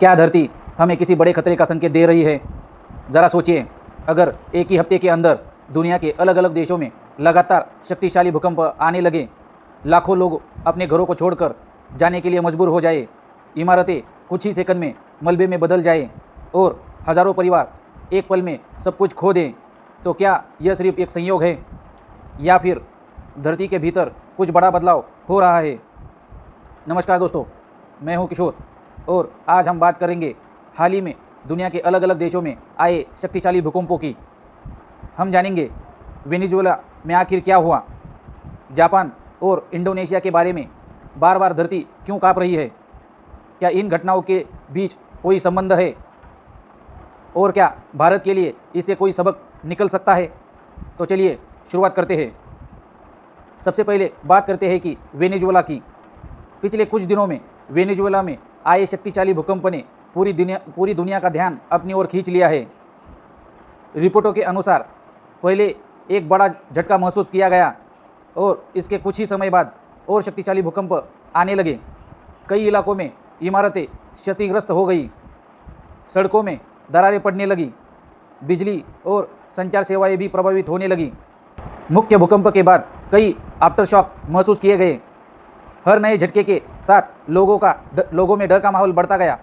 क्या धरती हमें किसी बड़े खतरे का संकेत दे रही है? ज़रा सोचिए, अगर एक ही हफ्ते के अंदर दुनिया के अलग अलग देशों में लगातार शक्तिशाली भूकंप आने लगे, लाखों लोग अपने घरों को छोड़कर जाने के लिए मजबूर हो जाए, इमारतें कुछ ही सेकंड में मलबे में बदल जाए और हज़ारों परिवार एक पल में सब कुछ खो दें, तो क्या यह सिर्फ एक संयोग है या फिर धरती के भीतर कुछ बड़ा बदलाव हो रहा है? नमस्कार दोस्तों, मैं हूं किशोर और आज हम बात करेंगे हाल ही में दुनिया के अलग अलग देशों में आए शक्तिशाली भूकंपों की। हम जानेंगे वेनेजुएला में आखिर क्या हुआ, जापान और इंडोनेशिया के बारे में बार बार धरती क्यों काँप रही है, क्या इन घटनाओं के बीच कोई संबंध है और क्या भारत के लिए इससे कोई सबक निकल सकता है? तो चलिए शुरुआत करते हैं। सबसे पहले बात करते हैं कि वेनेजुएला की। पिछले कुछ दिनों में वेनेजुएला में आए शक्तिशाली भूकंप ने पूरी दुनिया का ध्यान अपनी ओर खींच लिया है। रिपोर्टों के अनुसार पहले एक बड़ा झटका महसूस किया गया और इसके कुछ ही समय बाद और शक्तिशाली भूकंप आने लगे। कई इलाकों में इमारतें क्षतिग्रस्त हो गई, सड़कों में दरारें पड़ने लगी, बिजली और संचार सेवाएं भी प्रभावित होने लगी। मुख्य भूकंप के बाद कई आफ्टर शॉक महसूस किए गए। हर नए झटके के साथ लोगों में डर का माहौल बढ़ता गया।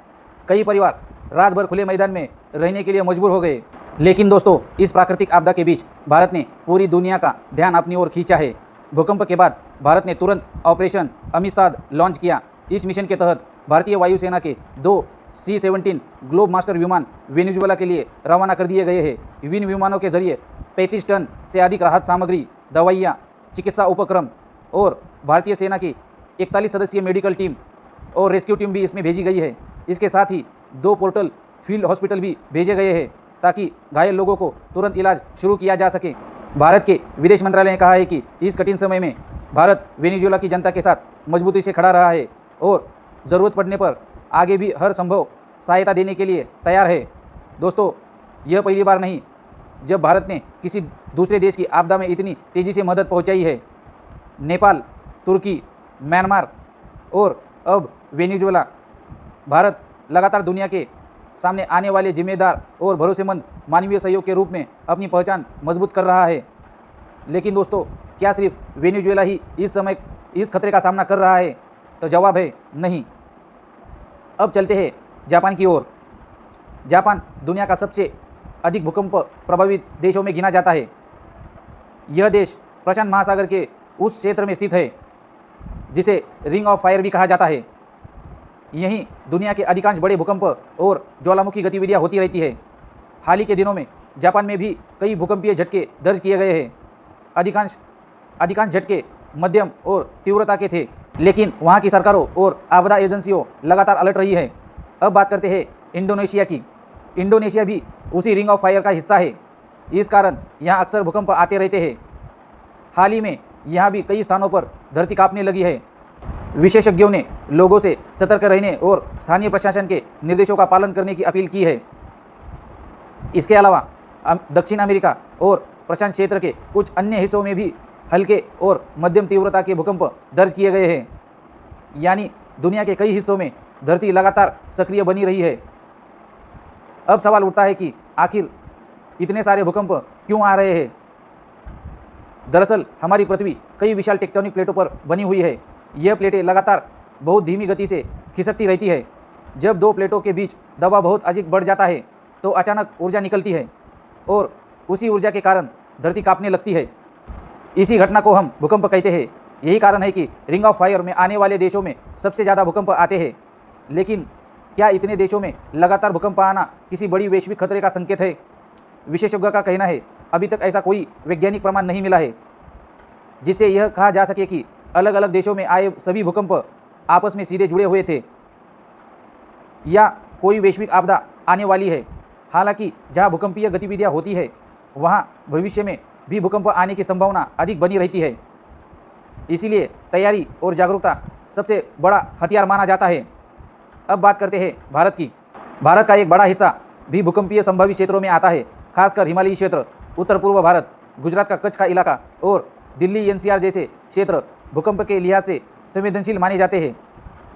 कई परिवार रात भर खुले मैदान में रहने के लिए मजबूर हो गए। लेकिन दोस्तों, इस प्राकृतिक आपदा के बीच भारत ने पूरी दुनिया का ध्यान अपनी ओर खींचा है। भूकंप के बाद भारत ने तुरंत ऑपरेशन अमिस्ताद लॉन्च किया। इस मिशन के तहत भारतीय वायुसेना के 2 C-17 ग्लोब मास्टर विमान वेनेजुएला के लिए रवाना कर दिए गए हैं। इन विमानों के जरिए 35 टन से अधिक राहत सामग्री, दवाइयाँ, चिकित्सा उपक्रम और भारतीय सेना की 41 सदस्यीय मेडिकल टीम और रेस्क्यू टीम भी इसमें भेजी गई है। इसके साथ ही 2 पोर्टल फील्ड हॉस्पिटल भी भेजे गए हैं ताकि घायल लोगों को तुरंत इलाज शुरू किया जा सके। भारत के विदेश मंत्रालय ने कहा है कि इस कठिन समय में भारत वेनेजुएला की जनता के साथ मजबूती से खड़ा रहा है और ज़रूरत पड़ने पर आगे भी हर संभव सहायता देने के लिए तैयार है। दोस्तों, यह पहली बार नहीं जब भारत ने किसी दूसरे देश की आपदा में इतनी तेज़ी से मदद पहुंचाई है। नेपाल, तुर्की, म्यांमार और अब वेनेजुएला। भारत लगातार दुनिया के सामने आने वाले जिम्मेदार और भरोसेमंद मानवीय सहयोग के रूप में अपनी पहचान मजबूत कर रहा है। लेकिन दोस्तों, क्या सिर्फ वेनेजुएला ही इस समय इस खतरे का सामना कर रहा है? तो जवाब है नहीं। अब चलते हैं जापान की ओर। जापान दुनिया का सबसे अधिक भूकंप प्रभावित देशों में गिना जाता है। यह देश प्रशांत महासागर के उस क्षेत्र में स्थित है जिसे रिंग ऑफ फायर भी कहा जाता है। यहीं दुनिया के अधिकांश बड़े भूकंप और ज्वालामुखी गतिविधियां होती रहती है। हाल ही के दिनों में जापान में भी कई भूकंपीय झटके दर्ज किए गए हैं। अधिकांश झटके मध्यम और तीव्रता के थे, लेकिन वहां की सरकारों और आपदा एजेंसियों लगातार अलर्ट रही है। अब बात करते हैं इंडोनेशिया की। इंडोनेशिया भी उसी रिंग ऑफ फायर का हिस्सा है। इस कारण यहाँ अक्सर भूकंप आते रहते हैं। हाल ही में यहाँ भी कई स्थानों पर धरती कांपने लगी है। विशेषज्ञों ने लोगों से सतर्क रहने और स्थानीय प्रशासन के निर्देशों का पालन करने की अपील की है। इसके अलावा दक्षिण अमेरिका और प्रशांत क्षेत्र के कुछ अन्य हिस्सों में भी हल्के और मध्यम तीव्रता के भूकंप दर्ज किए गए हैं। यानी दुनिया के कई हिस्सों में धरती लगातार सक्रिय बनी रही है। अब सवाल उठता है कि आखिर इतने सारे भूकंप क्यों आ रहे हैं? दरअसल हमारी पृथ्वी कई विशाल टेक्टोनिक प्लेटों पर बनी हुई है। यह प्लेटें लगातार बहुत धीमी गति से खिसकती रहती है। जब 2 प्लेटों के बीच दबाव बहुत अधिक बढ़ जाता है तो अचानक ऊर्जा निकलती है और उसी ऊर्जा के कारण धरती कांपने लगती है। इसी घटना को हम भूकंप कहते हैं। यही कारण है कि रिंग ऑफ फायर में आने वाले देशों में सबसे ज़्यादा भूकंप आते हैं। लेकिन क्या इतने देशों में लगातार भूकंप आना किसी बड़ी वैश्विक खतरे का संकेत है? विशेषज्ञों का कहना है अभी तक ऐसा कोई वैज्ञानिक प्रमाण नहीं मिला है जिससे यह कहा जा सके कि अलग अलग देशों में आए सभी भूकंप आपस में सीधे जुड़े हुए थे या कोई वैश्विक आपदा आने वाली है। हालांकि जहां भूकंपीय गतिविधियां होती है वहां भविष्य में भी भूकंप आने की संभावना अधिक बनी रहती है। इसीलिए तैयारी और जागरूकता सबसे बड़ा हथियार माना जाता है। अब बात करते हैं भारत की। भारत का एक बड़ा हिस्सा भी भूकंपीय संभावित क्षेत्रों में आता है, खासकर हिमालयी क्षेत्र, उत्तर पूर्व भारत, गुजरात का कच्छ का इलाका और दिल्ली NCR जैसे क्षेत्र भूकंप के लिहाज से संवेदनशील माने जाते हैं।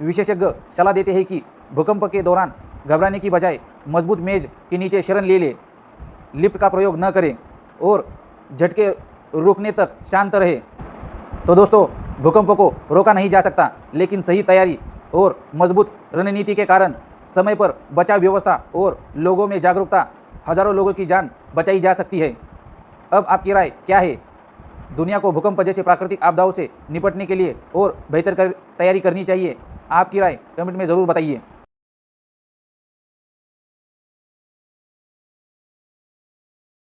विशेषज्ञ सलाह देते हैं कि भूकंप के दौरान घबराने की बजाय मजबूत मेज के नीचे शरण ले ले, लिफ्ट का प्रयोग न करें और झटके रुकने तक शांत रहे। तो दोस्तों, भूकंप को रोका नहीं जा सकता, लेकिन सही तैयारी और मजबूत रणनीति के कारण समय पर बचाव व्यवस्था और लोगों में जागरूकता हजारों लोगों की जान बचाई जा सकती है। अब आपकी राय क्या है? दुनिया को भूकंप जैसे प्राकृतिक आपदाओं से निपटने के लिए और बेहतर तैयारी करनी चाहिए? आपकी राय कमेंट में ज़रूर बताइए।